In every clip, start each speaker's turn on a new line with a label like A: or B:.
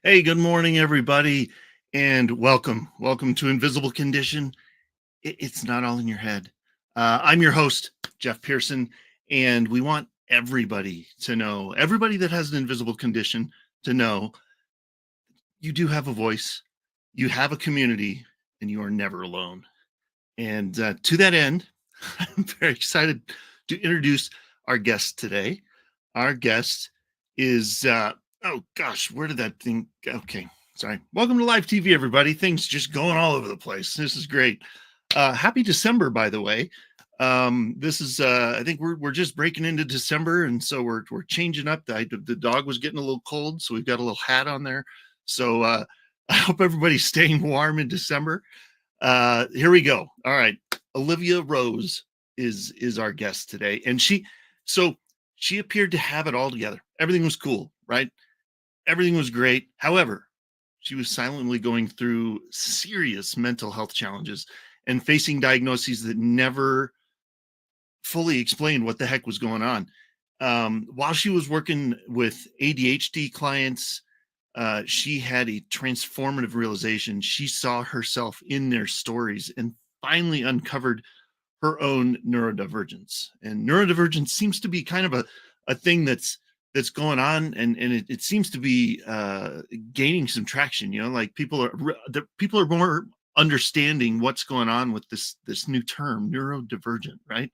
A: Hey, good morning, everybody, and welcome. Welcome to Invisible Condition. It's not all in your head. I'm your host, Jeff Pearson, and we want everybody to know, everybody that has an invisible condition to know you do have a voice, you have a community, and you are never alone. And to that end, I'm very excited to introduce our guest today. Our guest is, oh gosh, where did that thing? Okay, sorry. Welcome to live TV, everybody. Things just going all over the place. This is great. Happy December, by the way. This is, I think we're just breaking into December, and so we're changing up. The dog was getting a little cold, so we've got a little hat on there. So I hope everybody's staying warm in December. Here we go. All right. Olivia Rose is our guest today. And she appeared to have it all together. Everything was cool, right? Everything was great. However, she was silently going through serious mental health challenges and facing diagnoses that never fully explained what the heck was going on. While she was working with ADHD clients, she had a transformative realization. She saw herself in their stories and finally uncovered her own neurodivergence. And neurodivergence seems to be kind of a thing that's going on, and it seems to be gaining some traction. You know, like people are more understanding what's going on with this new term, neurodivergent, right?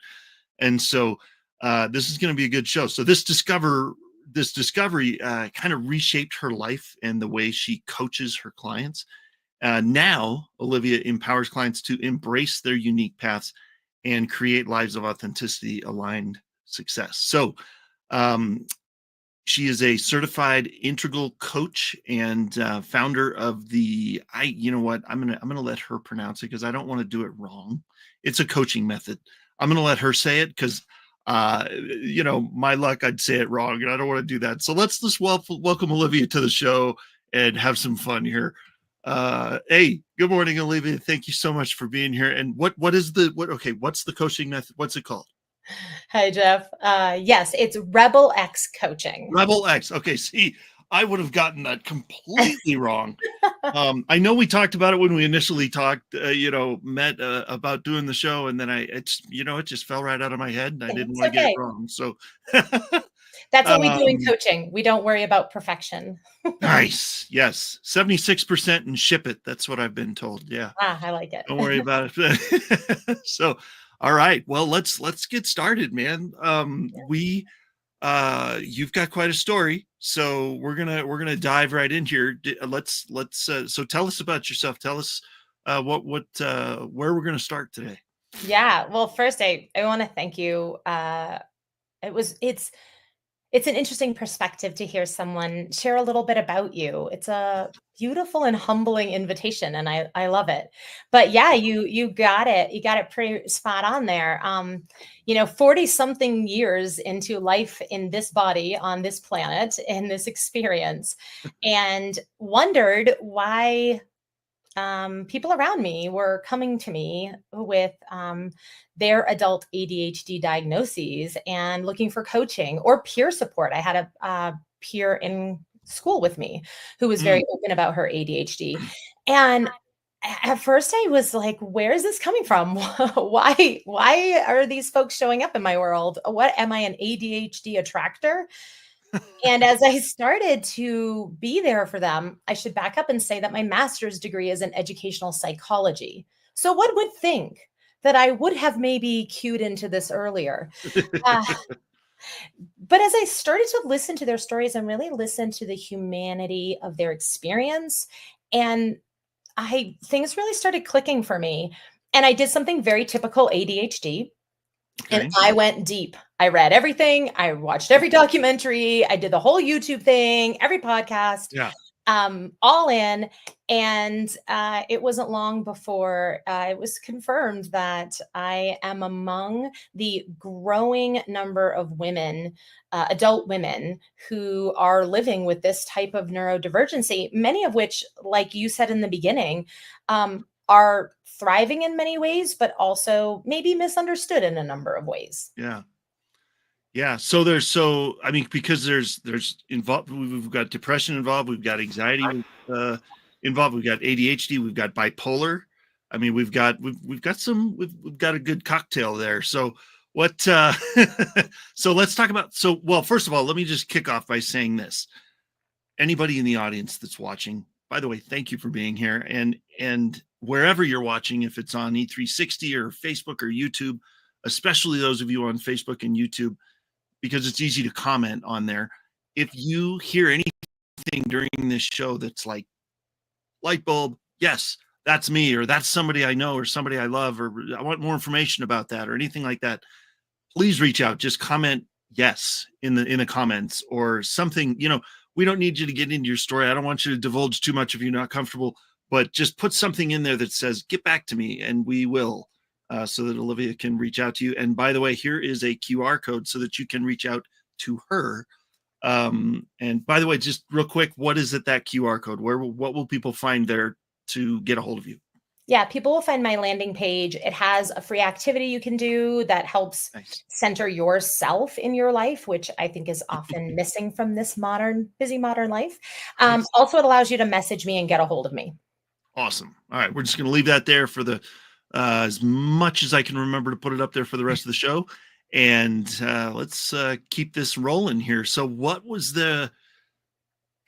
A: And so this is going to be a good show. So this discovery kind of reshaped her life and the way she coaches her clients. Now, Olivia empowers clients to embrace their unique paths and create lives of authenticity, aligned success. So she is a certified integral coach and founder of the, you know what, I'm gonna let her pronounce it because I don't want to do it wrong. It's a coaching method. I'm gonna let her say it because my luck, I'd say it wrong, and I don't want to do that. So let's just welcome Olivia to the show and have some fun here. Hey, good morning, Olivia. Thank you so much for being here. And what's the coaching method? What's it called?
B: Hi, Jeff. Yes, it's RblX Coaching.
A: RblX. Okay, see, I would have gotten that completely wrong. I know we talked about it when we initially talked, met about doing the show, and then it just fell right out of my head, and I didn't want to get it wrong. So
B: that's what we do in coaching. We don't worry about perfection.
A: Nice. Yes. 76% and ship it. That's what I've been told. Yeah.
B: I like it.
A: Don't worry about it. So, all right. Well, let's get started, man. You've got quite a story, so we're gonna dive right in here. So tell us about yourself. Tell us where we're gonna start today.
B: Yeah. Well, first, I want to thank you. It's an interesting perspective to hear someone share a little bit about you. It's a beautiful and humbling invitation, and I love it. But yeah, you got it. You got it pretty spot on there. 40 something years into life in this body on this planet in this experience, and wondered why people around me were coming to me with their adult ADHD diagnoses and looking for coaching or peer support. I had a peer in school with me who was very open about her ADHD. And at first I was like, where is this coming from? Why are these folks showing up in my world? What, am I an ADHD attractor? And as I started to be there for them, I should back up and say that my master's degree is in educational psychology. So one would think that I would have maybe cued into this earlier. But as I started to listen to their stories and really listen to the humanity of their experience, and things really started clicking for me. And I did something very typical ADHD. Okay. And I went deep. I read everything. I watched every documentary. I did the whole YouTube thing, every podcast, all in. And it wasn't long before it was confirmed that I am among the growing number of women, adult women, who are living with this type of neurodivergency, many of which, like you said in the beginning, are thriving in many ways, but also maybe misunderstood in a number of ways.
A: Yeah. Yeah. I mean, because there's involved, we've got depression involved, we've got anxiety involved, we've got ADHD, we've got bipolar. I mean, we've got a good cocktail there. So what, so let's talk about, well, first of all, let me just kick off by saying this. Anybody in the audience that's watching, by the way, thank you for being here. And wherever you're watching, if it's on E360 or Facebook or YouTube, especially those of you on Facebook and YouTube, because it's easy to comment on there. If you hear anything during this show that's like light bulb, yes, that's me, or that's somebody I know, or somebody I love, or I want more information about that, or anything like that, please reach out. Just comment yes in the comments or something. We don't need you to get into your story. I don't want you to divulge too much if you're not comfortable, but just put something in there that says, get back to me, and we will, so that Olivia can reach out to you. And by the way, here is a QR code so that you can reach out to her. And by the way, just real quick, what is it, that QR code? What will people find there to get a hold of you?
B: Yeah, people will find my landing page. It has a free activity you can do that helps
A: Nice.
B: center yourself in your life, which I think is often missing from this busy modern life.
A: Yes.
B: Also, it allows you to message me and get a hold of me.
A: Awesome. All right. We're just going to leave that there for the, as much as I can remember to put it up there for the rest of the show. And let's keep this rolling here. So what was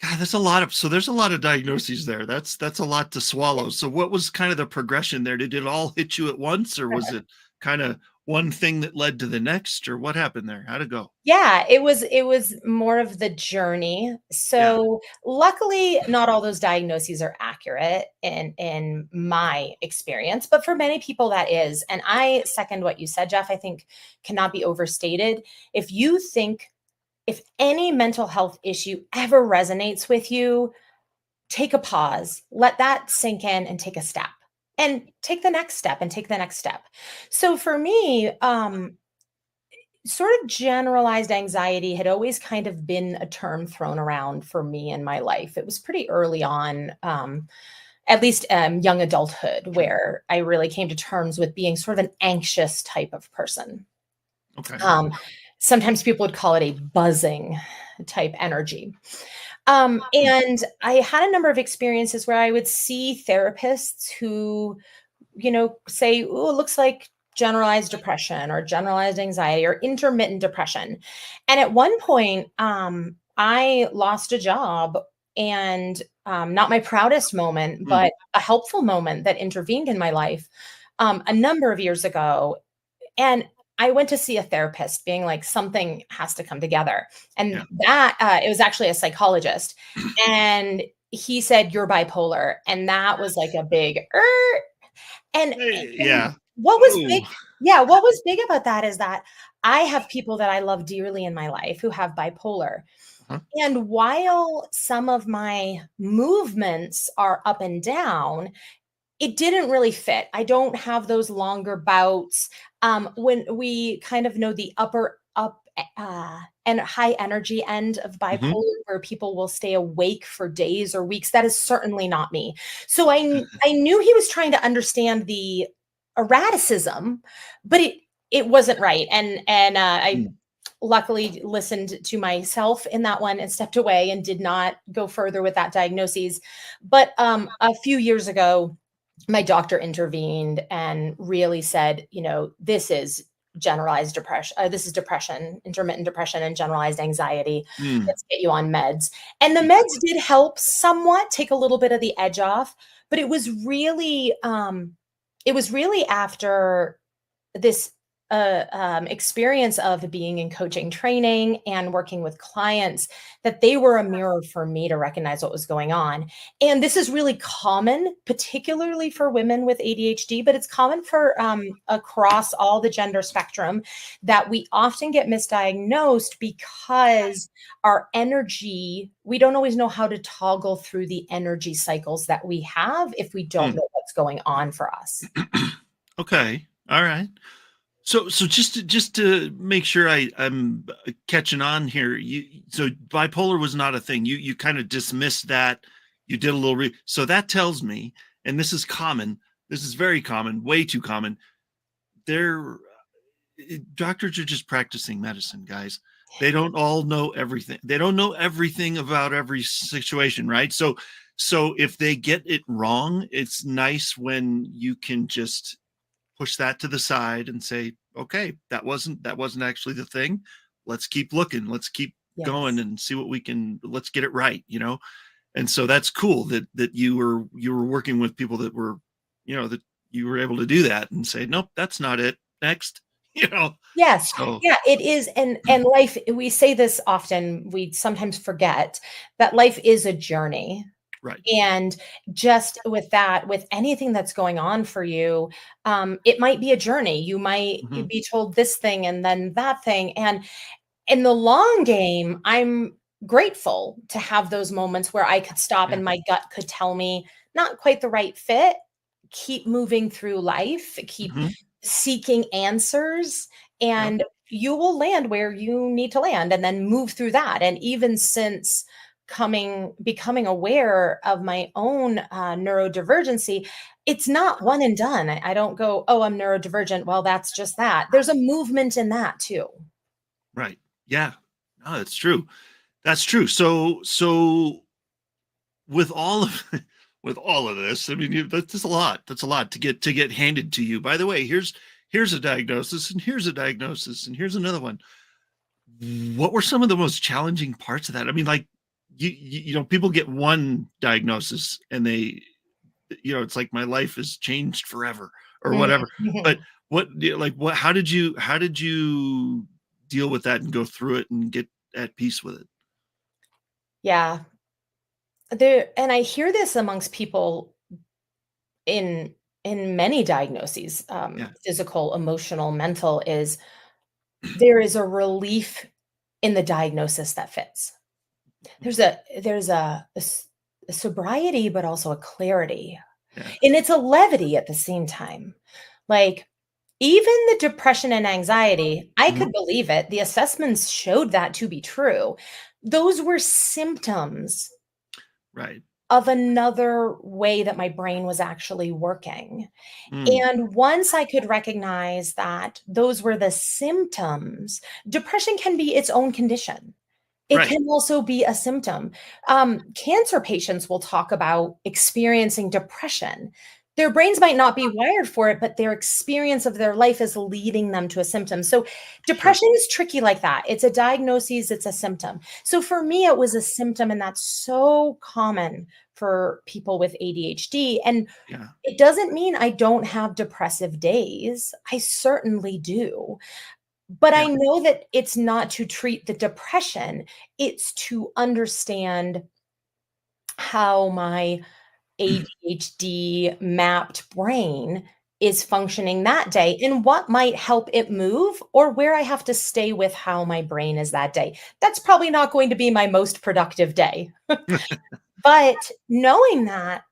A: God, there's a lot of diagnoses there. That's a lot to swallow. So what was kind of the progression there? Did it all hit you at once, or was it kind of one thing that led to the next, or what happened there? How'd it go?
B: Yeah, it was more of the journey.
A: Yeah.
B: So luckily, not all those diagnoses are accurate in my experience, but for many people that is. And I second what you said, Jeff. I think cannot be overstated. If any mental health issue ever resonates with you, take a pause, let that sink in and take a step. And take the next step and take the next step. So for me, sort of generalized anxiety had always kind of been a term thrown around for me in my life. It was pretty early on, at least young adulthood, where I really came to terms with being sort of an anxious type of person.
A: Okay.
B: Um, Sometimes people would call it a buzzing type energy. And I had a number of experiences where I would see therapists who, say, oh, it looks like generalized depression or generalized anxiety or intermittent depression. And at one point, I lost a job, and not my proudest moment,
A: Hmm.
B: but a helpful moment that intervened in my life a number of years ago. And I went to see a therapist being like, something has to come together.
A: Yeah.
B: And that it was actually a psychologist. And he said, you're bipolar. And that was like a big, and, and
A: Yeah.
B: what was big,
A: Oh.
B: yeah, what was big about that is that I have people that I love dearly in my life who have bipolar.
A: Huh?
B: And while some of my movements are up and down, it didn't really fit. I don't have those longer bouts. When we kind of know the upper up and high energy end of
A: Hmm.
B: bipolar, where people will stay awake for days or weeks, that is certainly not me. So I knew he was trying to understand the erraticism, but it wasn't right. And I luckily listened to myself in that one and stepped away and did not go further with that diagnosis. But a few years ago, my doctor intervened and really said, this is generalized depression. This is depression, intermittent depression, and generalized anxiety.
A: Mm.
B: Let's get you on meds. And the meds did help somewhat take a little bit of the edge off, but it was really after this experience of being in coaching training and working with clients that they were a mirror for me to recognize what was going on. And this is really common, particularly for women with ADHD, but it's common for across all the gender spectrum, that we often get misdiagnosed because our energy, we don't always know how to toggle through the energy cycles that we have if we don't
A: Mm.
B: know what's going on for us.
A: Okay. All right. So just to make sure I'm catching on here, so bipolar was not a thing. You kind of dismissed that. You did a little so that tells me, and this is common. This is very common, way too common. There, doctors are just practicing medicine, guys. They don't all know everything. They don't know everything about every situation, right? So if they get it wrong, it's nice when you can just push that to the side and say, okay, that wasn't actually the thing. Let's keep looking. Let's keep going
B: Yes.
A: and see what we can. Let's get it right. And so that's cool that you were working with people that were, that you were able to do that and say, nope, that's not it. Next, you know.
B: Yes.
A: So
B: Yeah, it is. And life, we say this often, we sometimes forget that life is a journey.
A: right.
B: And just with that, with anything that's going on for you, it might be a journey. You might
A: Hmm.
B: be told this thing and then that thing. And in the long game, I'm grateful to have those moments where I could stop
A: Yeah.
B: and my gut could tell me not quite the right fit, keep moving through life, keep
A: Hmm.
B: seeking answers,
A: Yep.
B: and you will land where you need to land and then move through that. And even since becoming aware of my own neurodivergency, it's not one and done. I don't go, oh, I'm neurodivergent. Well, that's just that. There's a movement in that too.
A: Right. Yeah. No, that's true. That's true. So with all of with all of this, I mean, that's a lot. That's a lot to get handed to you. By the way, here's a diagnosis, and here's a diagnosis, and here's another one. What were some of the most challenging parts of that? I mean, like people get one diagnosis and they, it's like my life has changed forever or whatever. But
B: Mhm.
A: what? How did you deal with that and go through it and get at peace with it?
B: Yeah. There, and I hear this amongst people in many diagnoses,
A: Yeah.
B: physical, emotional, mental, is there is a relief in the diagnosis that fits. There's a sobriety, but also a clarity,
A: Yeah.
B: and it's a levity at the same time. Like, even the depression and anxiety, I
A: Mhm.
B: could believe it. The assessments showed that to be true. Those were symptoms
A: Right.
B: of another way that my brain was actually working.
A: Mm.
B: And once I could recognize that those were the symptoms, depression can be its own condition. It
A: Right.
B: can also be a symptom. Cancer patients will talk about experiencing depression. Their brains might not be wired for it, but their experience of their life is leading them to a symptom. So,
A: Sure.
B: depression is tricky like that. It's a diagnosis, it's a symptom. So, for me, it was a symptom, and that's so common for people with ADHD. And
A: Yeah.
B: it doesn't mean I don't have depressive days. I certainly do. But
A: Yeah.
B: I know that it's not to treat the depression, it's to understand how my ADHD mapped brain is functioning that day and what might help it move or where I have to stay with how my brain is that day. That's probably not going to be my most productive day. But knowing that,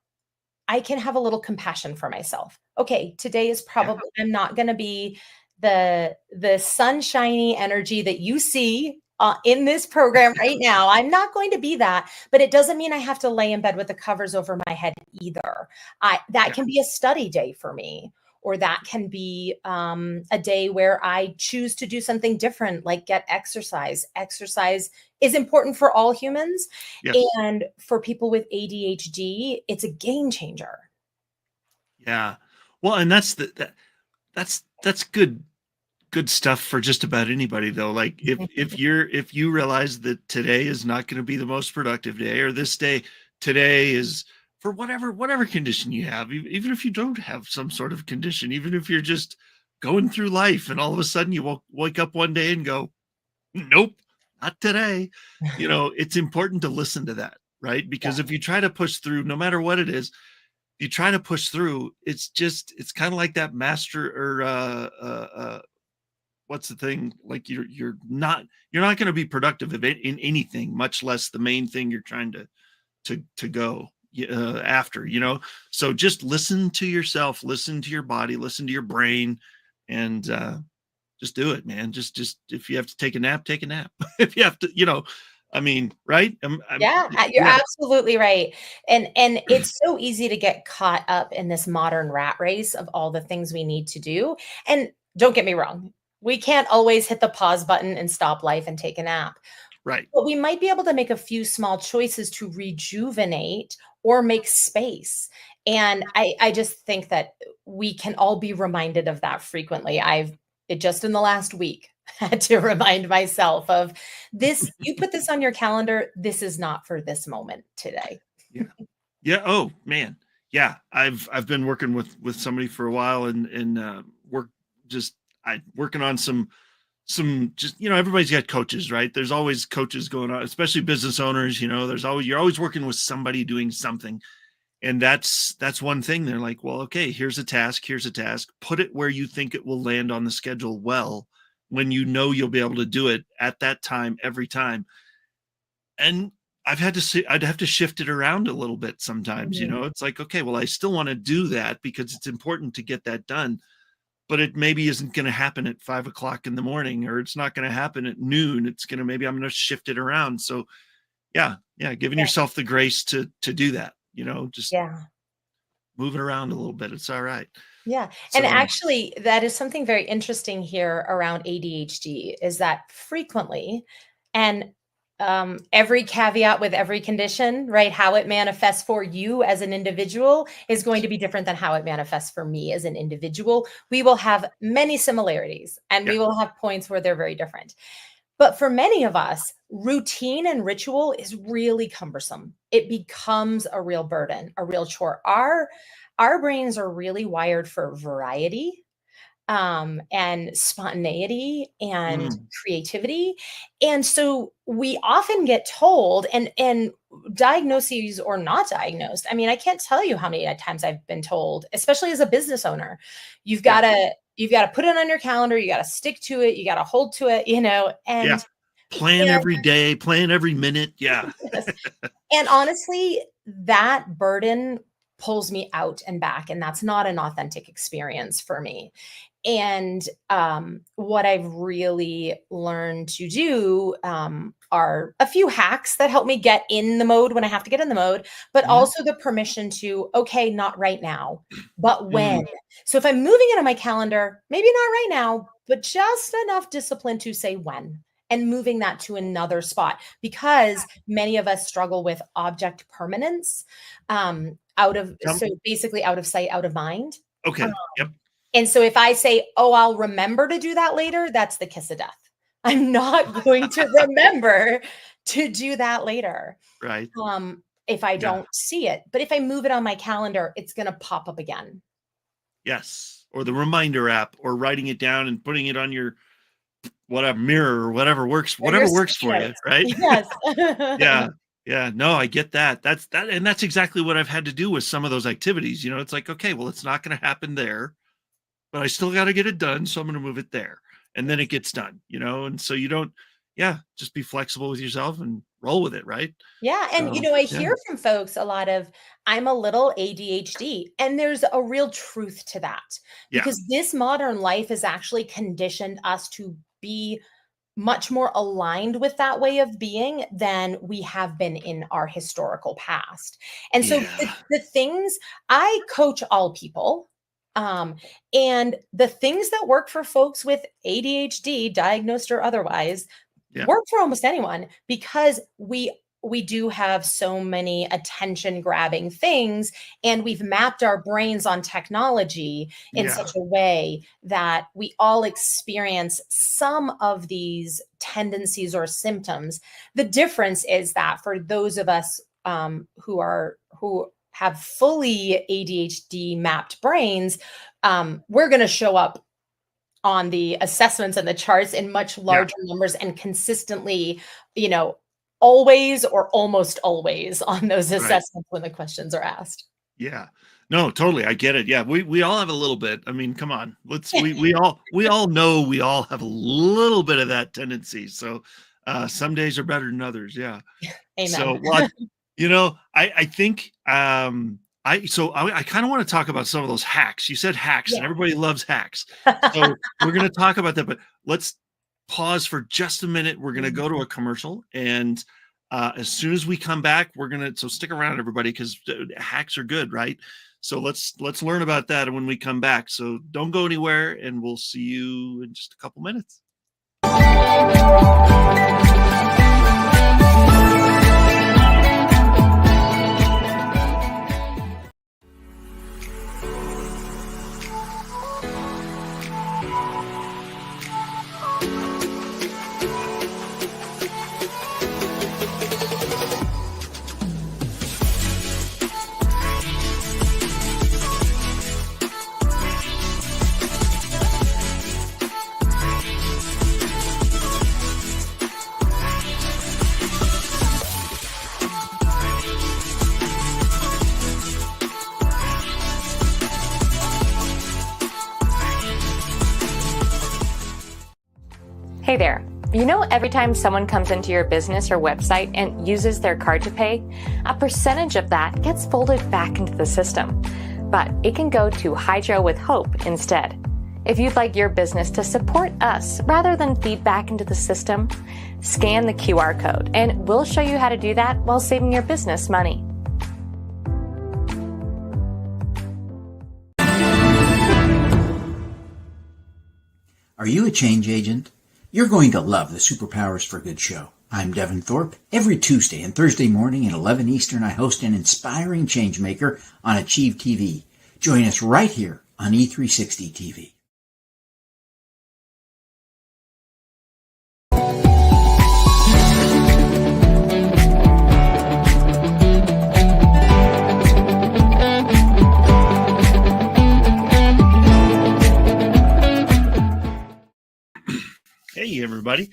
B: I can have a little compassion for myself. Okay, today is
A: Yeah.
B: probably I'm not gonna be the sunshiny energy that you see, in this program right now. I'm not going to be that, but it doesn't mean I have to lay in bed with the covers over my head either. I that
A: Yeah.
B: can be a study day for me, or that can be, a day where I choose to do something different, like get exercise. Exercise is important for all humans,
A: Yes.
B: and for people with ADHD, it's a game changer.
A: Yeah. Well, and that's good stuff for just about anybody though. Like if you realize that today is not going to be the most productive day, or this day today is for whatever condition you have, even if you don't have some sort of condition, even if you're just going through life and all of a sudden you wake up one day and go, nope, not today. It's important to listen to that, right?
B: Yeah.
A: Because if you try to push through, no matter what it is, you try to push through, it's kind of like that master or what's the thing, like you're not going to be productive in anything, much less the main thing you're trying to go after. So just listen to yourself, listen to your body, listen to your brain, and just do it, man. Just if you have to take a nap, take a nap. If you have to, I mean, right?
B: Yeah, you're
A: Yeah.
B: absolutely right. And it's so easy to get caught up in this modern rat race of all the things we need to do. And don't get me wrong, We can't always hit the pause button and stop life and take a nap.
A: Right.
B: But we might be able to make a few small choices to rejuvenate or make space. And I just think that we can all be reminded of that frequently. Just in the last week had to remind myself of this. You put this on your calendar. This is not for this moment today.
A: Yeah. Yeah. Oh man. Yeah. I've been working with somebody for a while and work just I working on some just everybody's got coaches, right? There's always coaches going on, especially business owners. You're always working with somebody doing something, and that's one thing. They're like, well, okay, here's a task, put it where you think it will land on the schedule well, when you'll be able to do it at that time every time. And I'd have to shift it around a little bit sometimes.
B: Mhm.
A: It's like, okay, well, I still want to do that because it's important to get that done, but it maybe isn't going to happen at 5 o'clock in the morning, or it's not going to happen at noon. Maybe I'm going to shift it around. So yeah, giving
B: Yeah.
A: yourself the grace to do that, just
B: Yeah.
A: move it around a little bit. It's all right.
B: Yeah. And
A: So
B: actually, that is something very interesting here around ADHD is that frequently, and every caveat with every condition, right? How it manifests for you as an individual is going to be different than how it manifests for me as an individual. We will have many similarities and
A: yeah.
B: we will have points where they're very different. But for many of us, routine and ritual is really cumbersome. It becomes a real burden, a real chore. Our brains are really wired for variety, and spontaneity and
A: Mm,
B: creativity. And so we often get told, and diagnoses or not diagnosed. I mean, I can't tell you how many times I've been told, especially as a business owner, you've got
A: yeah.
B: to you've got to put it on your calendar, you got to stick to it, you got to hold to it,
A: Yeah.
B: and
A: Plan every day, plan every minute. Yeah.
B: yes. And honestly, that burden pulls me out and back, and that's not an authentic experience for me. And what I've really learned to do are a few hacks that help me get in the mode when I have to get in the mode, but
A: Mhm.
B: also the permission to, okay, not right now, but when.
A: Mm,
B: So if I'm moving it on my calendar, maybe not right now, but just enough discipline to say when, and moving that to another spot, because many of us struggle with object permanence,
A: tell
B: so basically out of sight, out of mind.
A: Okay. Yep.
B: And so if I say, "Oh, I'll remember to do that later," that's the kiss of death. I'm not going to remember to do that later,
A: Right.
B: if I
A: Yeah.
B: don't see it. But if I move it on my calendar, it's gonna pop up again.
A: Yes. Or the reminder app, or writing it down and putting it on your whatever mirror, or
B: Or your
A: whatever works
B: sticky
A: for you,
B: notes.
A: right?
B: Yes.
A: Yeah. Yeah. No, I get that. And that's exactly what I've had to do with some of those activities. It's like, okay, well, it's not going to happen there, but I still got to get it done. So I'm going to move it there. And then it gets done, and so you don't, yeah, just be flexible with yourself and roll with it. Right.
B: Yeah, and,
A: So,
B: I
A: yeah.
B: hear from folks a lot of, "I'm a little ADHD," and there's a real truth to that,
A: Yeah.
B: because this modern life has actually conditioned us to be much more aligned with that way of being than we have been in our historical past. And so
A: Yeah.
B: the things I coach all people, um, and the things that work for folks with ADHD, diagnosed or otherwise,
A: Yeah.
B: work for almost anyone, because we do have so many attention grabbing things, and we've mapped our brains on technology in
A: Yeah.
B: such a way that we all experience some of these tendencies or symptoms. The difference is that for those of us, who have fully ADHD mapped brains, we're going to show up on the assessments and the charts in much
A: Yeah.
B: larger numbers and consistently, you know, always or almost always on those
A: Right.
B: assessments when the questions are asked.
A: Yeah. No, totally. I get it. Yeah. We all have a little bit. I mean, come on. We all know we all have a little bit of that tendency. So some days are better than others. Yeah. So
B: Amen.
A: what I think I kind of want to talk about some of those hacks. You said hacks, and
B: Yeah.
A: everybody loves hacks. So we're gonna talk about that, but let's pause for just a minute. We're gonna
B: Mhm.
A: go to a commercial, and As soon as we come back, so stick around, everybody, because hacks are good, right? So let's learn about that when we come back. So don't go anywhere, and we'll see you in just a couple minutes.
C: Hey there. You know, every time someone comes into your business or website and uses their card to pay, a percentage of that gets folded back into the system. But it can go to Hydro with Hope instead. If you'd like your business to support us rather than feed back into the system, scan the QR code and we'll show you how to do that while saving your business money.
D: Are you a change agent? You're going to love the Superpowers for Good show. I'm Devin Thorpe. Every Tuesday and Thursday morning at 11 Eastern, I host an inspiring changemaker on Achieve TV. Join us right here on E360 TV.
A: Hey, everybody.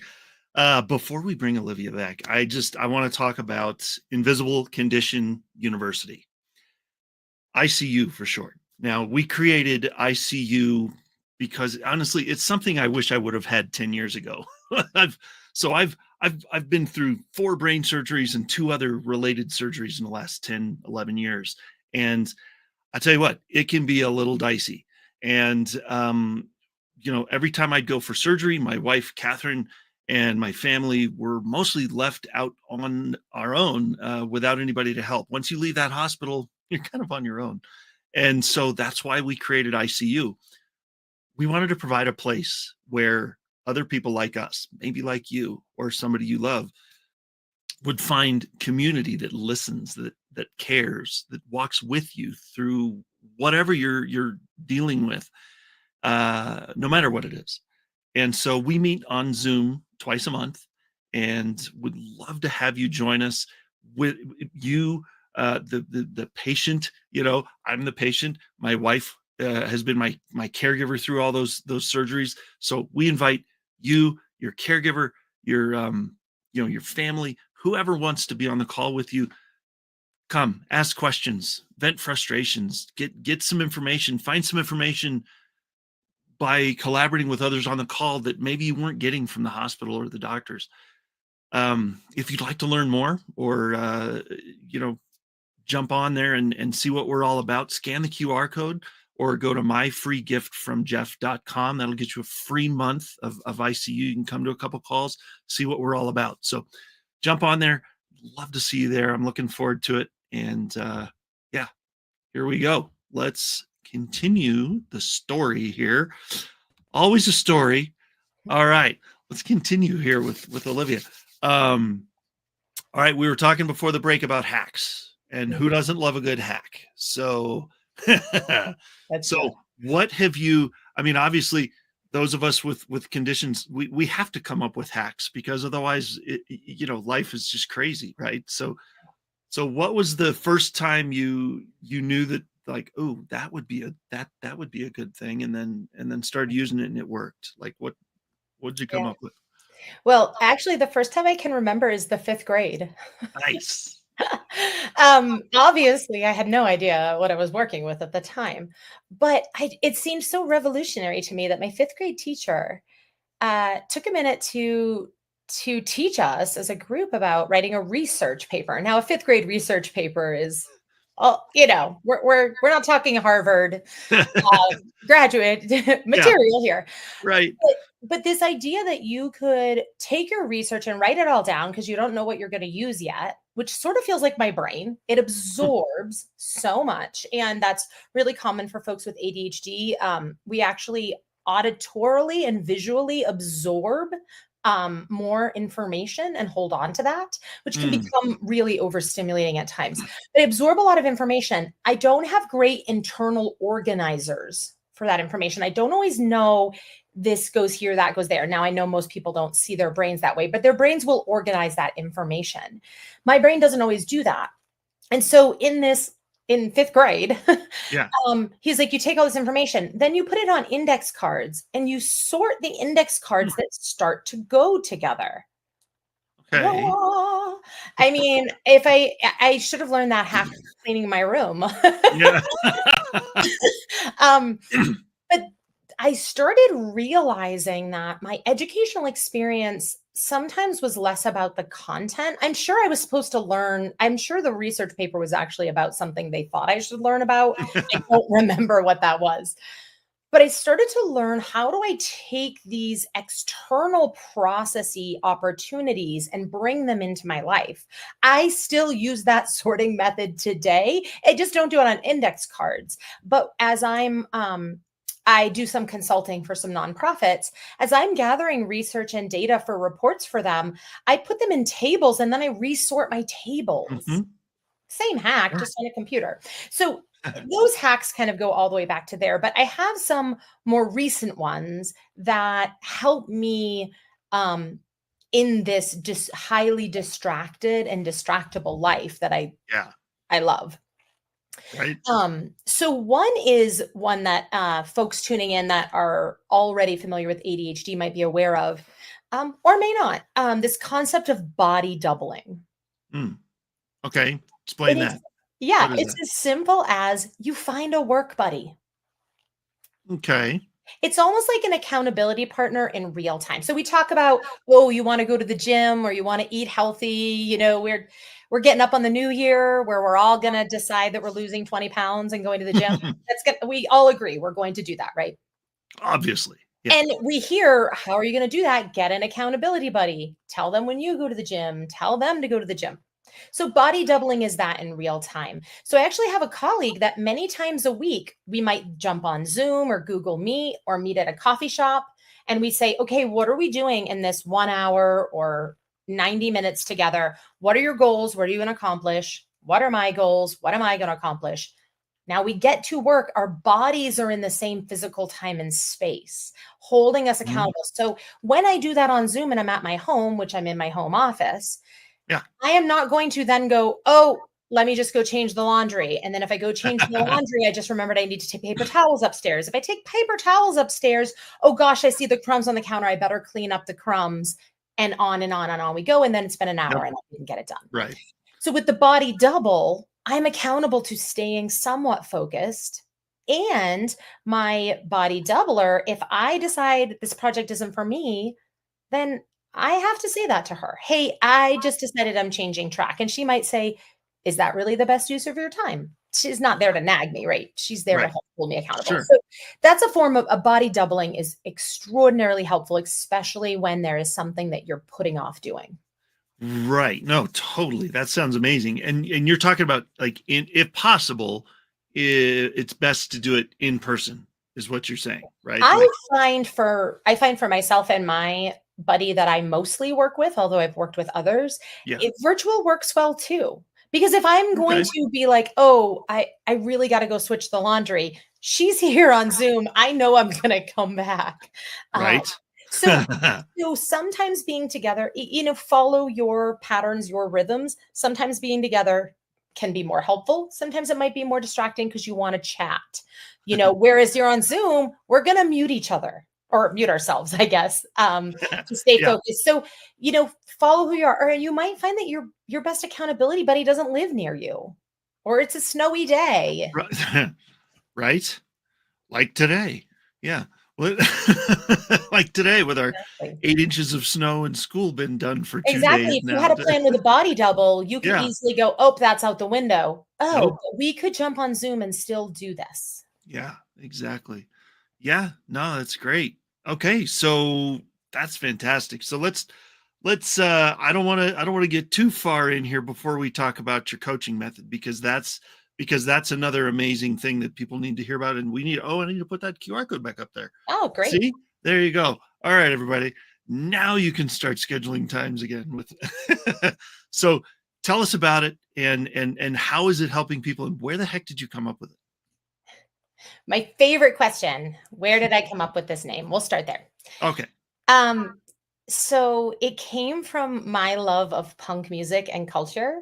A: Before we bring Olivia back, I want to talk about Invisible Condition University, ICU for short. Now, we created ICU because honestly, it's something I wish I would have had 10 years ago. I've been through 4 brain surgeries and 2 other related surgeries in the last 10, 11 years. And I tell you what, it can be a little dicey. And, every time I'd go for surgery, my wife, Catherine, and my family were mostly left out on our own without anybody to help. Once you leave that hospital, you're kind of on your own. And so that's why we created ICU. We wanted to provide a place where other people like us, maybe like you or somebody you love, would find community that listens, that cares, that walks with you through whatever you're dealing with, no matter what it is. And so we meet on Zoom twice a month, and would love to have you join us. With you, the patient, I'm the patient. My wife has been my caregiver through all those surgeries. So we invite you, your caregiver, your family, whoever wants to be on the call with you. Come, ask questions, vent frustrations, get some information, find some information by collaborating with others on the call that maybe you weren't getting from the hospital or the doctors. If you'd like to learn more or, jump on there and see what we're all about, scan the QR code or go to myfreegiftfromjeff.com. That'll get you a free month of ICU. You can come to a couple calls, see what we're all about. So jump on there. Love to see you there. I'm looking forward to it. And here we go. Let's continue the story here. Always a story. All right, let's continue here with Olivia. All right, we were talking before the break about hacks, and who doesn't love a good hack? So, what have you? I mean, obviously, those of us with conditions, we have to come up with hacks because otherwise, life is just crazy, right? So what was the first time you knew that, like, oh, that would be a good thing, and then started using it and it worked? Like, what'd you come up with?
B: Well, actually, the first time I can remember is the 5th grade.
A: Nice.
B: Obviously, I had no idea what I was working with at the time, but it seemed so revolutionary to me that my 5th grade teacher took a minute to teach us as a group about writing a research paper. Now, a 5th grade research paper is we're not talking Harvard graduate
A: Yeah,
B: material here.
A: right.
B: But this idea that you could take your research and write it all down because you don't know what you're going to use yet, which sort of feels like my brain. It absorbs so much. And that's really common for folks with ADHD. We actually auditorily and visually absorb more information and hold on to that, which can become really overstimulating at times. They absorb a lot of information. I don't have great internal organizers for that information. I don't always know this goes here, that goes there. Now, I know most people don't see their brains that way, but their brains will organize that information. My brain doesn't always do that. And so in fifth grade,
A: Yeah.
B: he's like, you take all this information, then you put it on index cards and you sort the index cards that start to go together.
A: Okay.
B: Wah! I mean, if I should have learned that hack cleaning my room.
A: Yeah.
B: But I started realizing that my educational experience sometimes was less about the content. I'm sure I was supposed to learn. I'm sure the research paper was actually about something they thought I should learn about. I don't remember what that was. But I started to learn, how do I take these external processy opportunities and bring them into my life? I still use that sorting method today. I just don't do it on index cards. But as I do some consulting for some nonprofits. As I'm gathering research and data for reports for them, I put them in tables and then I resort my tables. Same hack, just on a computer. So those hacks kind of go all the way back to there, but I have some more recent ones that help me in this just highly distracted and distractible life that I love.
A: Right.
B: So one is one that folks tuning in that are already familiar with ADHD might be aware of, or may not. This concept of body doubling.
A: Okay. Explain
B: It is-
A: that.
B: Yeah,
A: What is
B: it's
A: that?
B: as simple as you find a work buddy.
A: Okay.
B: It's almost like an accountability partner in real time. So we talk about, oh, you want to go to the gym or you want to eat healthy. You know, we're getting up on the new year where we're all going to decide that we're losing 20 pounds and going to the gym. We all agree we're going to do that, right?
A: Obviously. Yeah.
B: And we hear, how are you going to do that? Get an accountability buddy. Tell them when you go to the gym. Tell them to go to the gym. So body doubling is that in real time. So I actually have a colleague that many times a week, we might jump on Zoom or Google Meet or meet at a coffee shop. And we say, okay, what are we doing in this 1 hour or 90 minutes together? What are your goals? What are you going to accomplish? What are my goals? What am I going to accomplish? Now we get to work. Our bodies are in the same physical time and space, holding us accountable. So when I do that on Zoom and I'm at my home, which I'm in my home office, I am not going to then go, oh, let me just go change the laundry. And then if I go change the laundry, I just remembered I need to take paper towels upstairs. If I take paper towels upstairs, oh gosh, I see the crumbs on the counter. I better clean up the crumbs, and on and on and on we go. And then it's been an hour and I didn't get it done.
A: Right.
B: So with the body double, I'm accountable to staying somewhat focused. And my body doubler, if I decide this project isn't for me, then I have to say that to her. Hey, I just decided I'm changing track. And she might say, is that really the best use of your time? She's not there to nag me, right? She's there to hold me accountable.
A: Sure.
B: So that's a form of a body doubling is extraordinarily helpful, especially when there is something that you're putting off doing.
A: Right. No, totally. That sounds amazing. And you're talking about, like, if possible, it's best to do it in person, is what you're saying, right?
B: I find for myself and my buddy that I mostly work with, although I've worked with others, virtual works well too. Because if I'm going to be like, oh, I really got to go switch the laundry, she's here on Zoom, I know I'm going to come back.
A: Right.
B: So sometimes being together, follow your patterns, your rhythms. Sometimes being together can be more helpful. Sometimes it might be more distracting because you want to chat, whereas you're on Zoom, we're going to mute each other or mute ourselves, I guess, to stay focused. So, follow who you are, or you might find that your best accountability buddy doesn't live near you, or it's a snowy day.
A: Right. Like today. Yeah. What- like today with our
B: Exactly.
A: 8 inches of snow and school been done for 2
B: Exactly.
A: days
B: If you
A: now.
B: had a plan with a body double, you could
A: Yeah.
B: easily go, oh, that's out the window. Oh,
A: Nope.
B: but we could jump on Zoom and still do this.
A: Yeah, exactly. Yeah, no, that's great. Okay, so that's fantastic. So let's I don't want to get too far in here before we talk about your coaching method because that's another amazing thing that people need to hear about, and we need I need to put that QR code back up there.
B: Oh, great.
A: See? There you go. All right, everybody. Now you can start scheduling times again with so tell us about it and how is it helping people and where the heck did you come up with it?
B: My favorite question, where did I come up with this name? We'll start there.
A: Okay.
B: So it came from my love of punk music and culture.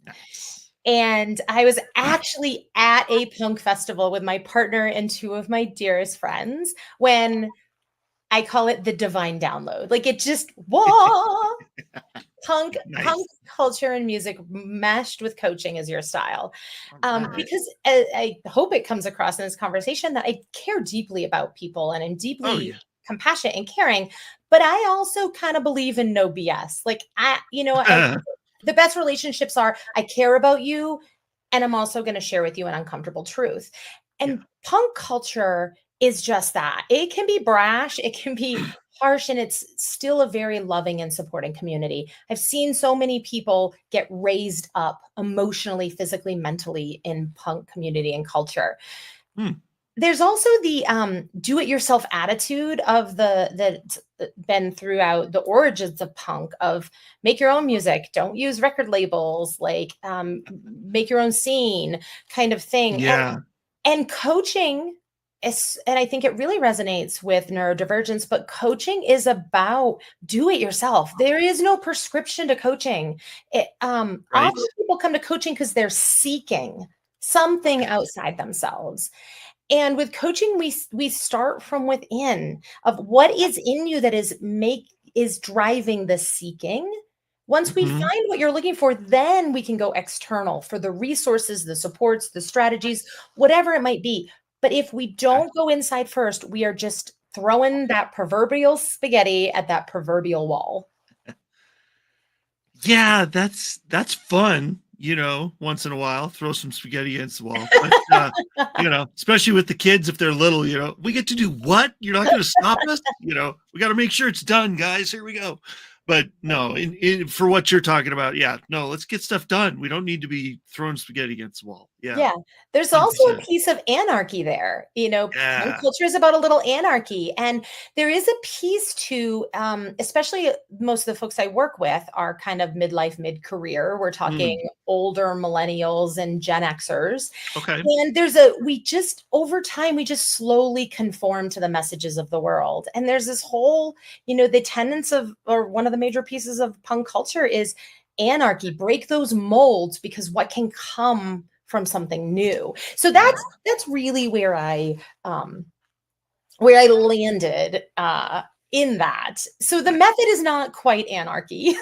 A: Nice.
B: And I was actually at a punk festival with my partner and two of my dearest friends when I call it the divine download. Like it just, whoa, punk
A: Nice.
B: culture and music meshed with coaching as your style.
A: All right.
B: Because I hope it comes across in this conversation that I care deeply about people and I'm deeply
A: Oh, yeah.
B: compassionate and caring, but I also kind of believe in no BS. Like the best relationships are I care about you and I'm also going to share with you an uncomfortable truth. And punk culture is just that. It can be brash, it can be harsh, and it's still a very loving and supporting community. I've seen so many people get raised up emotionally, physically, mentally in punk community and culture. There's also the do-it-yourself attitude of that's been throughout the origins of punk of make your own music, don't use record labels, like make your own scene kind of thing.
A: Yeah.
B: And coaching is, and I think it really resonates with neurodivergence, but coaching is about do it yourself. There is no prescription to coaching. Often people come to coaching because they're seeking something outside themselves. And with coaching, we start from within of what is in you that is driving the seeking. Once we find what you're looking for, then we can go external for the resources, the supports, the strategies, whatever it might be. But if we don't go inside first, we are just throwing that proverbial spaghetti at that proverbial wall.
A: Yeah, that's fun, once in a while, throw some spaghetti against the wall. But, especially with the kids, if they're little, we get to do what? You're not going to stop us? We got to make sure it's done, guys. Here we go. But no, for what you're talking about, no, let's get stuff done. We don't need to be throwing spaghetti against the wall.
B: Yeah. There's also a piece of anarchy there. Punk culture is about a little anarchy. And there is a piece to, especially most of the folks I work with are kind of midlife, mid-career. We're talking older millennials and Gen Xers.
A: Okay.
B: And over time, we just slowly conform to the messages of the world. And there's this whole, the tenets or one of the major pieces of punk culture is anarchy, break those molds because what can come from something new. So that's really where I landed in that. So the method is not quite anarchy.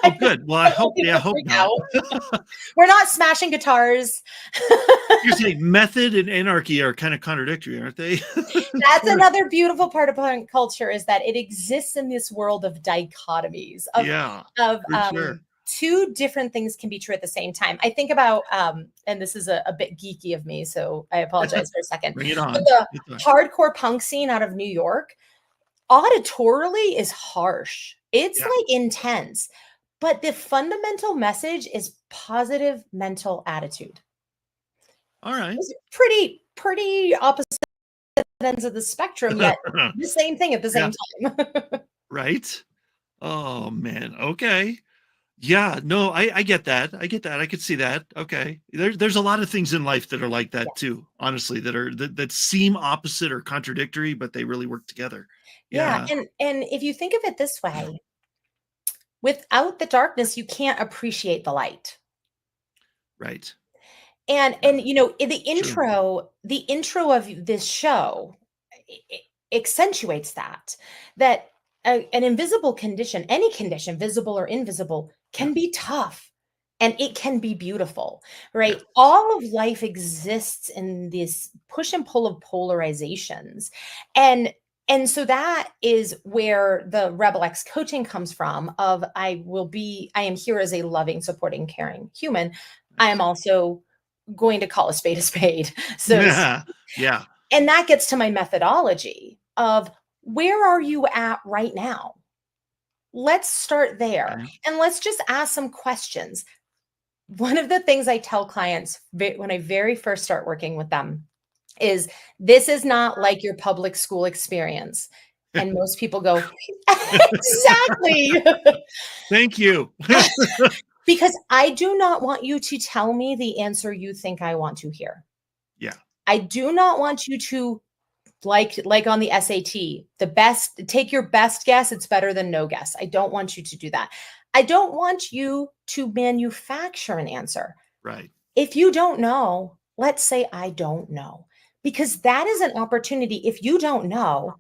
A: Oh, good. Well, I hope not.
B: We're not smashing guitars.
A: You're saying method and anarchy are kind of contradictory, aren't they?
B: That's another beautiful part of punk culture is that it exists in this world of dichotomies of
A: sure.
B: two different things can be true at the same time. I think about, and this is a bit geeky of me, so I apologize for a second.
A: Bring it on.
B: But the hardcore punk scene out of New York, auditorily is harsh. It's like intense, but the fundamental message is positive mental attitude.
A: All right.
B: It's pretty opposite ends of the spectrum, yet the same thing at the same time.
A: Right. Oh man. Okay. Yeah, no, I get that. I could see that. Okay. There's a lot of things in life that are like that too, honestly, that seem opposite or contradictory, but they really work together.
B: Yeah. And if you think of it this way, without the darkness, you can't appreciate the light.
A: Right.
B: And the intro of this show accentuates that an invisible condition, any condition, visible or invisible, can be tough and it can be beautiful, right? Yeah. All of life exists in this push and pull of polarizations. And And so that is where the RblX coaching comes from of I am here as a loving, supporting, caring human. I am also going to call a spade a spade. So,
A: Yeah. Yeah.
B: and that gets to my methodology of where are you at right now? Let's start there.
A: Okay.
B: And let's just ask some questions. One of the things I tell clients when I very first start working with them is this is not like your public school experience. And most people go, exactly.
A: Thank you.
B: Because I do not want you to tell me the answer you think I want to hear.
A: Yeah.
B: I do not want you to like on the SAT, take your best guess. It's better than no guess. I don't want you to do that. I don't want you to manufacture an answer.
A: Right.
B: If you don't know, let's say I don't know, because that is an opportunity. If you don't know,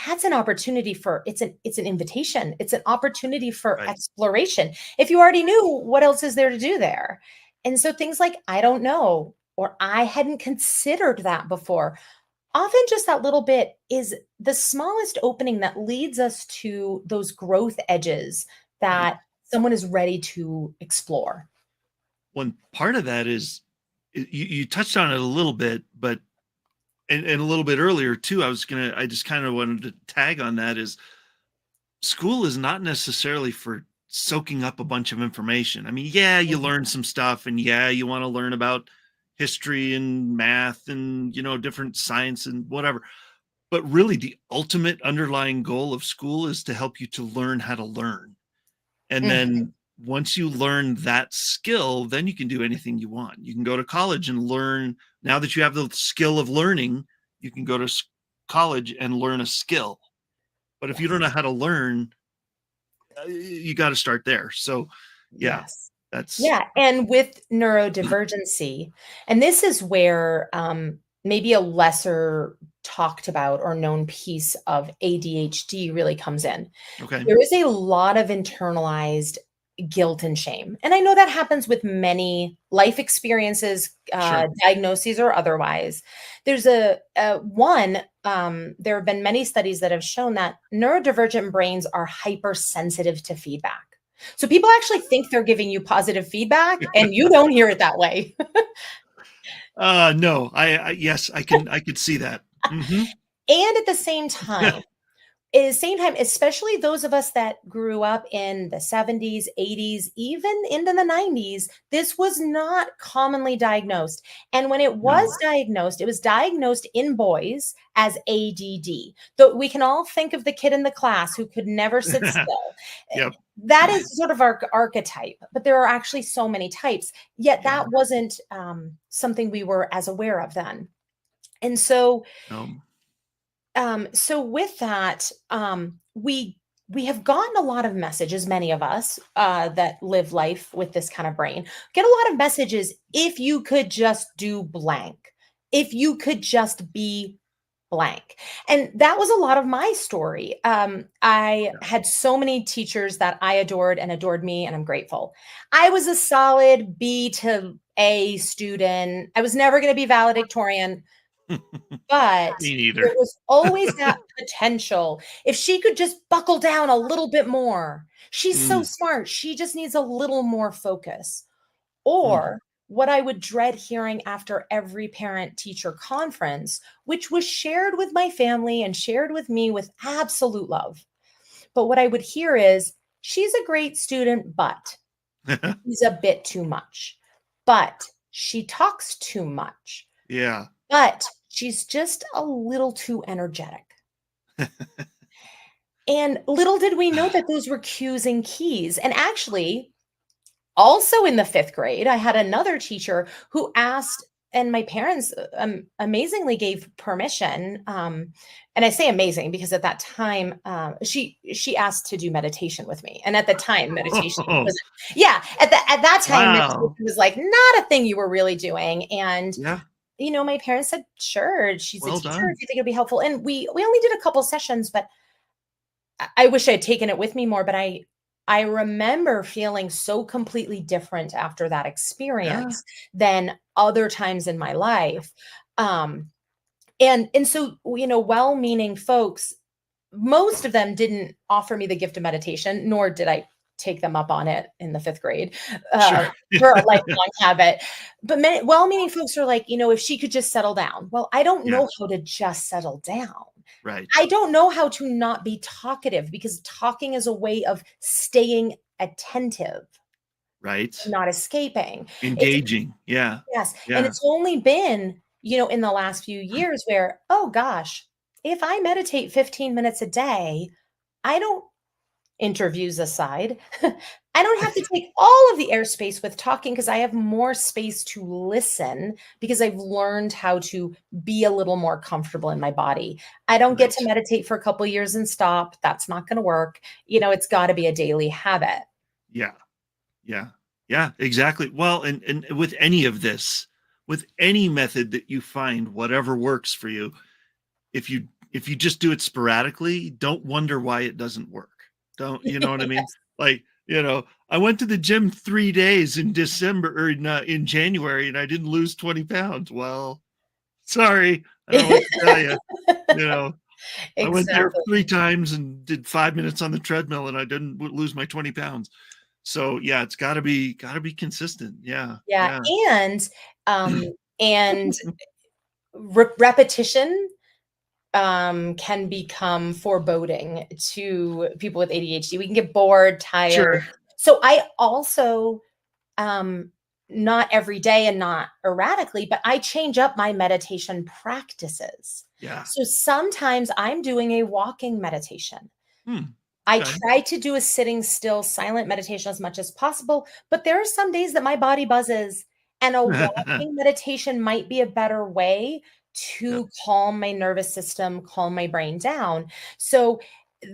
B: that's an opportunity it's an invitation. It's an opportunity for
A: Right.
B: exploration. If you already knew, what else is there to do there? And so things like, I don't know, or I hadn't considered that before. Often just that little bit is the smallest opening that leads us to those growth edges that someone is ready to explore.
A: One part of that is you touched on it a little bit, but and a little bit earlier too. I just kind of wanted to tag on that is school is not necessarily for soaking up a bunch of information. I mean, yeah, you learn some stuff, and yeah, you want to learn about history and math and different science and whatever. But really, the ultimate underlying goal of school is to help you to learn how to learn. And then once you learn that skill, then you can do anything you want. You can go to college and learn. Now that you have the skill of learning, you can go to college and learn a skill. But if you don't know how to learn, you got to start there. So, yeah,
B: Yes.
A: that's
B: And with neurodivergency, and this is where maybe a lesser talked about or known piece of ADHD really comes in.
A: okay.
B: There is a lot of internalized guilt and shame. And I know that happens with many life experiences,
A: Sure.
B: diagnoses or otherwise. There's there have been many studies that have shown that neurodivergent brains are hypersensitive to feedback. So people actually think they're giving you positive feedback and you don't hear it that way.
A: No, yes, I could see that. Mm-hmm.
B: And at the same time, especially those of us that grew up in the 70s, 80s, even into the 90s, this was not commonly diagnosed. And when it was diagnosed, it was diagnosed in boys as ADD. Though we can all think of the kid in the class who could never sit still.
A: Yep.
B: That is sort of our archetype, but there are actually so many types. Yet that wasn't something we were as aware of then. And so so with that, we have gotten a lot of messages, many of us that live life with this kind of brain, get a lot of messages. If you could just do blank, if you could just be blank. And that was a lot of my story. I had so many teachers that I adored and adored me, and I'm grateful. I was a solid B to A student. I was never going to be valedictorian. But there was always that potential. If she could just buckle down a little bit more, she's so smart. She just needs a little more focus. Or what I would dread hearing after every parent teacher conference, which was shared with my family and shared with me with absolute love. But what I would hear is, she's a great student, but she's a bit too much. But she talks too much.
A: Yeah.
B: But she's just a little too energetic. And little did we know that those were cues and keys. And actually, also in the 5th grade, I had another teacher who asked, and my parents amazingly gave permission. And I say amazing because at that time, she asked to do meditation with me. And at the time, meditation was, at that time, meditation was like not a thing you were really doing. And my parents said, sure, she's a teacher. Do you think it'd be helpful? And we only did a couple sessions, but I wish I had taken it with me more. But I remember feeling so completely different after that experience than other times in my life. And so, well-meaning folks most of them didn't offer me the gift of meditation, nor did I take them up on it in the 5th grade for a lifelong habit. But many well-meaning folks are like, if she could just settle down. Well, I don't know how to just settle down.
A: Right.
B: I don't know how to not be talkative, because talking is a way of staying attentive.
A: Right.
B: Not escaping.
A: Engaging.
B: Yes.
A: Yeah.
B: And it's only been, in the last few years where, oh gosh, if I meditate 15 minutes a day, I don't, interviews aside, I don't have to take all of the airspace with talking, because I have more space to listen, because I've learned how to be a little more comfortable in my body. I don't get to meditate for a couple of years and stop. That's not going to work. It's got to be a daily habit.
A: Yeah, exactly. Well, and with any of this, with any method that you find, whatever works for you, if you just do it sporadically, don't wonder why it doesn't work. Don't, you know what I mean? Like, I went to the gym 3 days in December or in January, and I didn't lose 20 pounds. Well, sorry, I don't know what to tell you. I went there 3 times and did 5 minutes on the treadmill, and I didn't lose my 20 pounds. So yeah, it's gotta be consistent. Yeah.
B: And repetition can become foreboding to people with ADHD. We can get bored, tired.
A: Sure.
B: So I also, not every day and not erratically, but I change up my meditation practices.
A: Yeah.
B: So sometimes I'm doing a walking meditation.
A: Okay.
B: I try to do a sitting still, silent meditation as much as possible, but there are some days that my body buzzes, and a walking meditation might be a better way to calm my nervous system, calm my brain down. So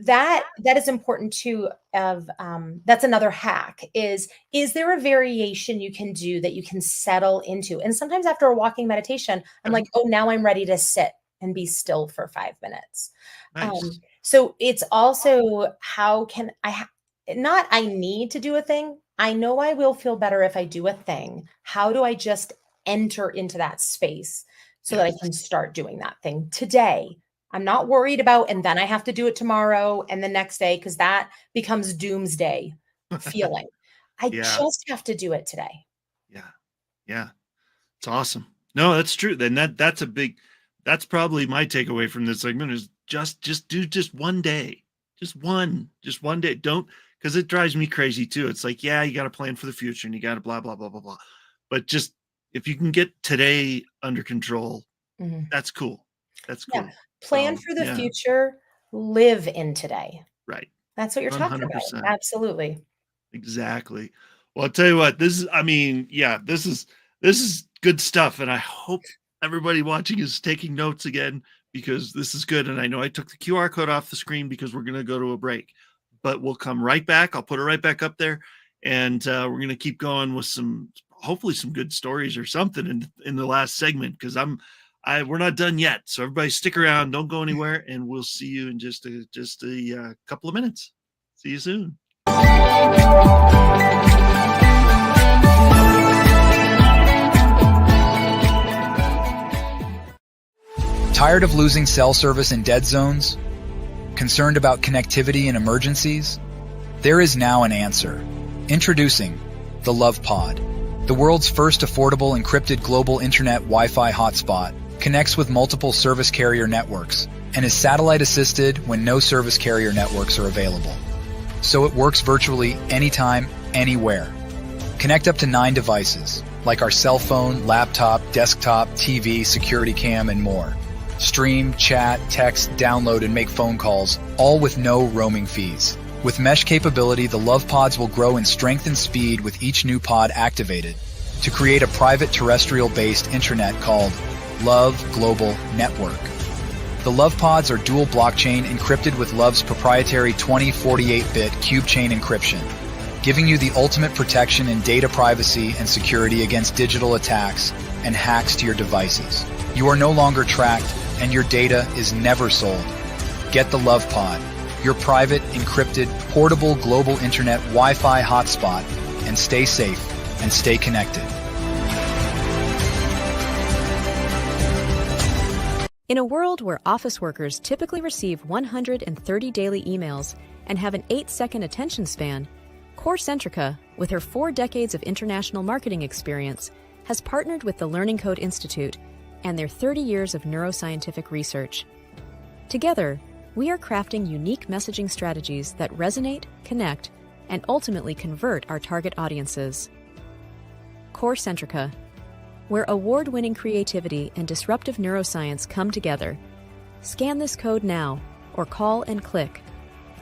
B: that is important too. That's another hack is there a variation you can do that you can settle into? And sometimes after a walking meditation, I'm like, oh, now I'm ready to sit and be still for 5 minutes.
A: Nice.
B: So it's also, how can I need to do a thing. I know I will feel better if I do a thing. How do I just enter into that space so that I can start doing that thing today? I'm not worried about, and then I have to do it tomorrow and the next day, because that becomes doomsday feeling. I just have to do it today.
A: Yeah. It's awesome. No, that's true. Then that's probably my takeaway from this segment is just do just one day. Just one day. Don't, because it drives me crazy too. It's like, you got to plan for the future and you got to blah, blah, blah, blah, blah. But just, if you can get today under control, that's cool. That's cool.
B: Yeah. Plan for the future, live in today.
A: Right.
B: That's what you're 100%. Talking about. Absolutely.
A: Exactly. Well, I'll tell you what, this is good stuff. And I hope everybody watching is taking notes again, because this is good. And I know I took the QR code off the screen because we're going to go to a break, but we'll come right back. I'll put it right back up there, and we're going to keep going with hopefully some good stories or something in the last segment, because we're not done yet. So everybody stick around, don't go anywhere, and we'll see you in just a couple of minutes. See you soon.
E: Tired of losing cell service in dead zones? Concerned about connectivity in emergencies? There is now an answer. Introducing the Love Pod. The world's first affordable encrypted global internet Wi-Fi hotspot connects with multiple service carrier networks and is satellite assisted when no service carrier networks are available. So it works virtually anytime, anywhere. Connect up to 9 devices, like our cell phone, laptop, desktop, TV, security cam, and more. Stream, chat, text, download, and make phone calls, all with no roaming fees. With mesh capability, the Love Pods will grow in strength and speed with each new pod activated to create a private terrestrial-based intranet called Love Global Network. The Love Pods are dual blockchain encrypted with Love's proprietary 2048-bit cube chain encryption, giving you the ultimate protection in data privacy and security against digital attacks and hacks to your devices. You are no longer tracked, and your data is never sold. Get the Love Pod, your private, encrypted, portable global internet Wi-Fi hotspot, and stay safe and stay connected.
F: In a world where office workers typically receive 130 daily emails and have an 8-second attention span, CoreCentrica, with her 4 decades of international marketing experience, has partnered with the Learning Code Institute and their 30 years of neuroscientific research. Together, we are crafting unique messaging strategies that resonate, connect, and ultimately convert our target audiences. CoreCentrica, where award-winning creativity and disruptive neuroscience come together. Scan this code now, or call and click,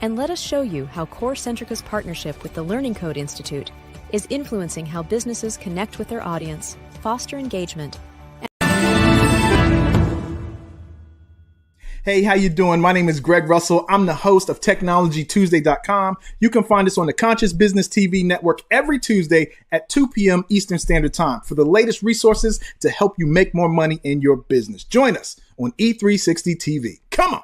F: and let us show you how CoreCentrica's partnership with the Learning Code Institute is influencing how businesses connect with their audience, foster engagement.
G: Hey, how you doing? My name is Greg Russell. I'm the host of TechnologyTuesday.com. You can find us on the Conscious Business TV network every Tuesday at 2 p.m. Eastern Standard Time for the latest resources to help you make more money in your business. Join us on E360 TV. Come on.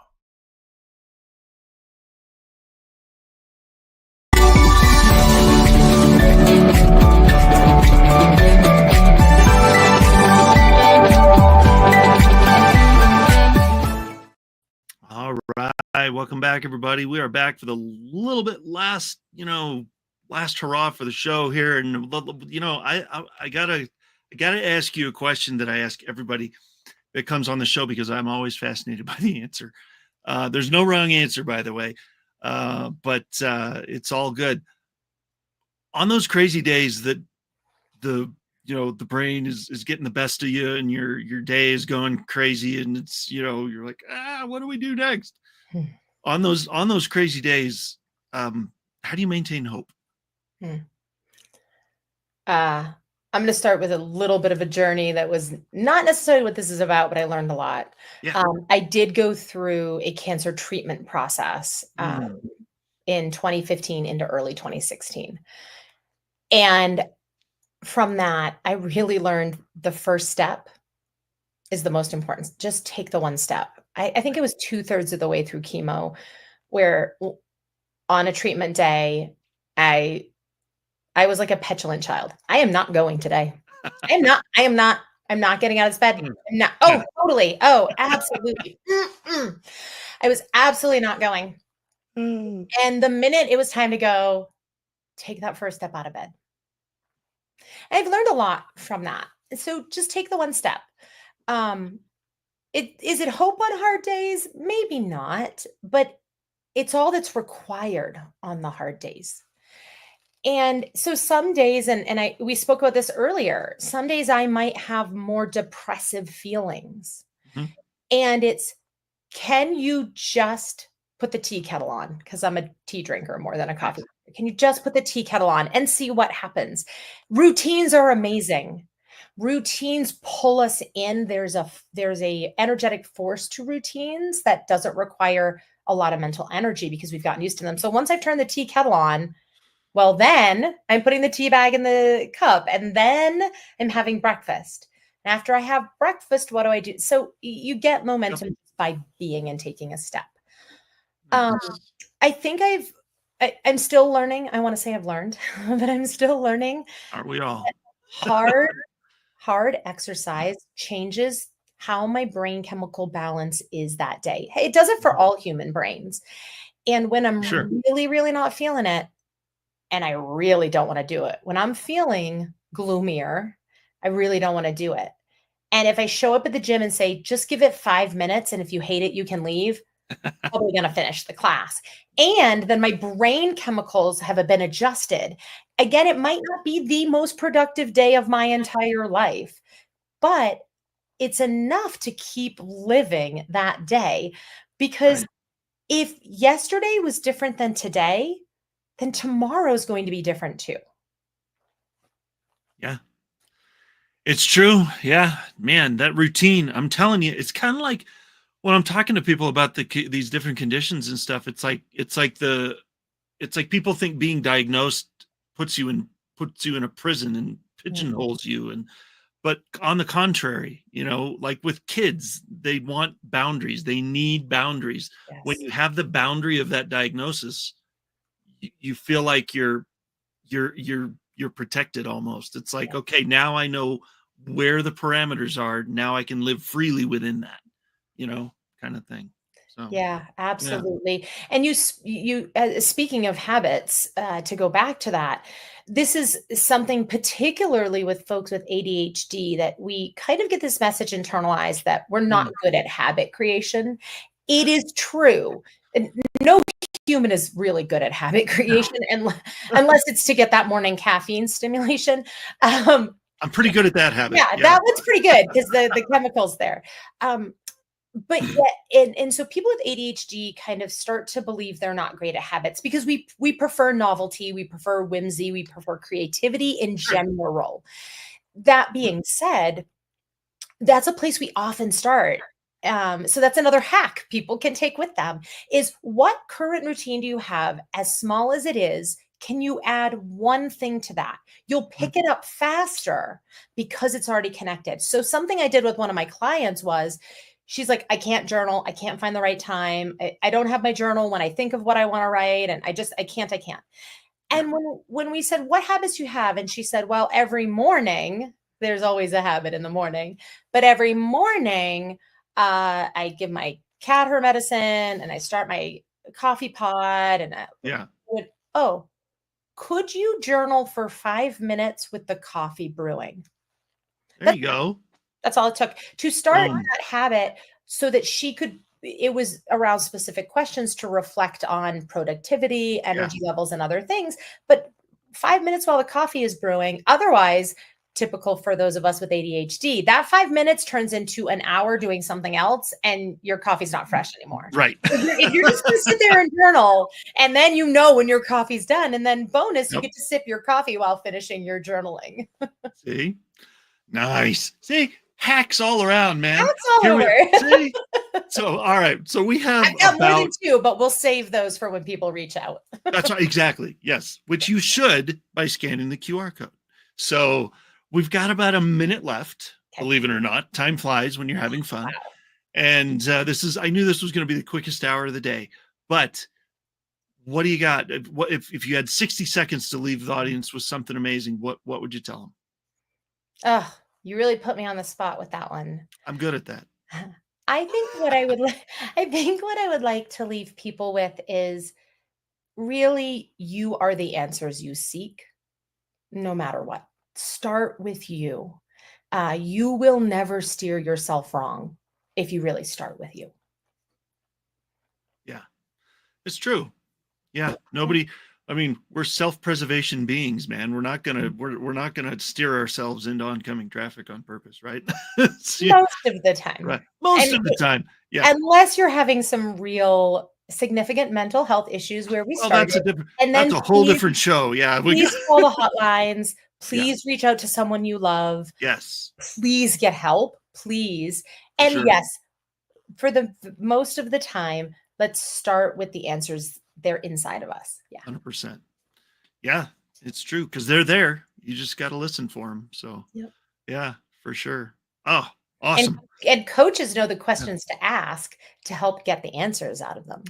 A: All right, welcome back, everybody. We are back for the little bit last hurrah for the show here, and I gotta ask you a question that I ask everybody that comes on the show because I'm always fascinated by the answer. There's no wrong answer, by the way, but it's all good. On those crazy days that the brain is getting the best of you and your day is going crazy and it's, you're like, what do we do next? On those crazy days, how do you maintain hope?
B: I'm going to start with a little bit of a journey that was not necessarily what this is about, but I learned a lot.
A: Yeah.
B: I did go through a cancer treatment process in 2015 into early 2016. And from that, I really learned the first step is the most important. Just take the one step. I think it was 2/3 of the way through chemo where on a treatment day, I was like a petulant child. I am not going today. I'm not getting out of bed. I'm not. Oh, totally. Oh, absolutely. I was absolutely not going. And the minute it was time to go, take that first step out of bed. I've learned a lot from that. So just take the one step. Is it hope on hard days? Maybe not, but it's all that's required on the hard days. And so some days, and we spoke about this earlier, some days I might have more depressive feelings.
A: Mm-hmm.
B: And it's, can you just put the tea kettle on? Because I'm a tea drinker more than a coffee. Can you just put the tea kettle on and see what happens? Routines are amazing. Routines pull us in. There's a energetic force to routines that doesn't require a lot of mental energy because we've gotten used to them. So once I've turned the tea kettle on, well, then I'm putting the tea bag in the cup and then I'm having breakfast. And after I have breakfast, what do I do? So you get momentum by being and taking a step. I think I'm still learning. I want to say I've learned, but I'm still learning.
A: Aren't we all?
B: Hard exercise changes how my brain chemical balance is that day. It does it for all human brains. And when I'm really, really not feeling it, and I really don't want to do it, when I'm feeling gloomier, I really don't want to do it. And if I show up at the gym and say, just give it 5 minutes, and if you hate it, you can leave, I'm probably going to finish the class. And then my brain chemicals have been adjusted. Again, it might not be the most productive day of my entire life, but it's enough to keep living that day. Because if yesterday was different than today, then tomorrow is going to be different too.
A: Yeah. It's true. Yeah, man, that routine, I'm telling you, it's kind of like when I'm talking to people about these different conditions and stuff, it's like people think being diagnosed puts you in a prison and pigeonholes you. But on the contrary, like with kids, they want boundaries. They need boundaries.
B: Yes.
A: When you have the boundary of that diagnosis, you feel like you're protected almost. It's like, okay, now I know where the parameters are. Now I can live freely within that. kind of thing. So
B: Yeah, absolutely. And speaking of habits, to go back to that, this is something particularly with folks with ADHD that we kind of get this message internalized that we're not good at habit creation. It is true. And no human is really good at habit creation unless it's to get that morning caffeine stimulation.
A: I'm pretty good at that habit.
B: Yeah, that one's pretty good because the chemicals there. But yet, and so people with ADHD kind of start to believe they're not great at habits because we prefer novelty, we prefer whimsy, we prefer creativity in general. That being said, that's a place we often start. So that's another hack people can take with them is what current routine do you have, as small as it is? Can you add one thing to that? You'll pick it up faster because it's already connected. So something I did with one of my clients was, she's like, I can't journal. I can't find the right time. I don't have my journal when I think of what I want to write. And I can't. And when we said, what habits do you have? And she said, well, every morning, there's always a habit in the morning, but every morning, I give my cat her medicine and I start my coffee pot and could you journal for 5 minutes with the coffee brewing?
A: There you go.
B: That's all it took to start that habit so that it was around specific questions to reflect on productivity, energy levels, and other things. But 5 minutes while the coffee is brewing, otherwise, typical for those of us with ADHD, that 5 minutes turns into an hour doing something else and your coffee's not fresh anymore.
A: Right.
B: If you're just going to sit there and journal and then when your coffee's done, and then bonus, you get to sip your coffee while finishing your journaling.
A: See? Nice. See? Hacks all around, man.
B: Hacks all over.
A: So, all right. So we have
B: I've got more than 2, but we'll save those for when people reach out.
A: That's right. Exactly. Yes. Which you should by scanning the QR code. So we've got about a minute left, believe it or not. Time flies when you're having fun. Wow. And I knew this was going to be the quickest hour of the day, but what do you got? What if you had 60 seconds to leave the audience with something amazing, what would you tell them?
B: Oh, you really put me on the spot with that one.
A: I'm good at that.
B: I think what I would like to leave people with is really, you are the answers you seek, no matter what. Start with you. You will never steer yourself wrong if you really start with you.
A: Yeah, it's true. Yeah, we're self-preservation beings, man. We're not gonna steer ourselves into oncoming traffic on purpose, right?
B: Most of the time,
A: right? Most of the time, yeah.
B: Unless you're having some real significant mental health issues, where we started,
A: that's a whole different show. Yeah,
B: please call the hotlines. Please reach out to someone you love.
A: Yes.
B: Please get help. Please, and yes, for the most of the time, let's start with the answers. They're inside of us. Yeah.
A: 100%. Yeah, it's true. Cause they're there. You just got to listen for them. So yeah, for sure. Oh, awesome.
B: And coaches know the questions to ask to help get the answers out of them.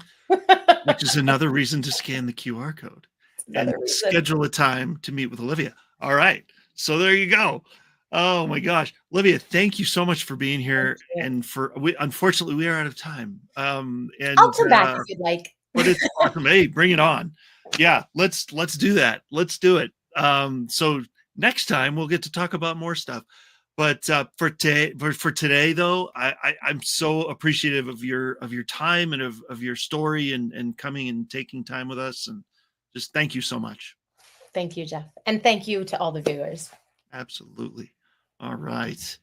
A: Which is another reason to scan the QR code and schedule a time to meet with Olivia. All right. So there you go. Oh my gosh. Olivia, thank you so much for being here. And unfortunately we are out of time. And
B: I'll come back if you'd like.
A: But it's awesome. Hey, bring it on. Yeah, let's do that. Let's do it. So next time we'll get to talk about more stuff. But for today, though, I'm so appreciative of your time and of your story and coming and taking time with us. And just thank you so much.
B: Thank you, Jeff. And thank you to all the viewers.
A: Absolutely. All right,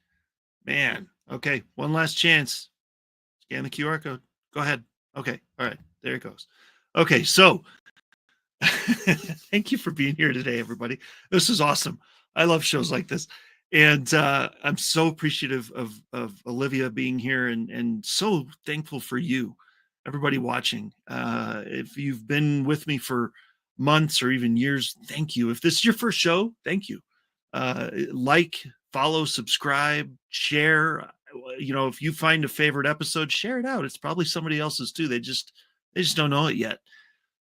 A: man. Okay, one last chance. Scan the QR code. Go ahead. Okay. All right. There it goes. Okay, so thank you for being here today, everybody. This is awesome. I love shows like this. And I'm so appreciative of Olivia being here and so thankful for you, everybody watching. If you've been with me for months or even years, thank you. If this is your first show, thank you. Like, follow, subscribe, share. If you find a favorite episode, share it out. It's probably somebody else's too. They just don't know it yet.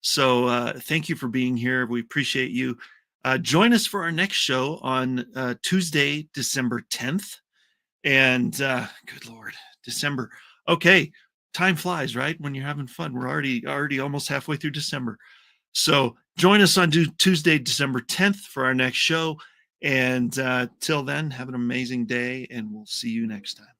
A: So thank you for being here. We appreciate you. Join us for our next show on Tuesday, December 10th. And good Lord, December. Okay, time flies, right? When you're having fun. We're already almost halfway through December. So join us on Tuesday, December 10th for our next show. And till then, have an amazing day, and we'll see you next time.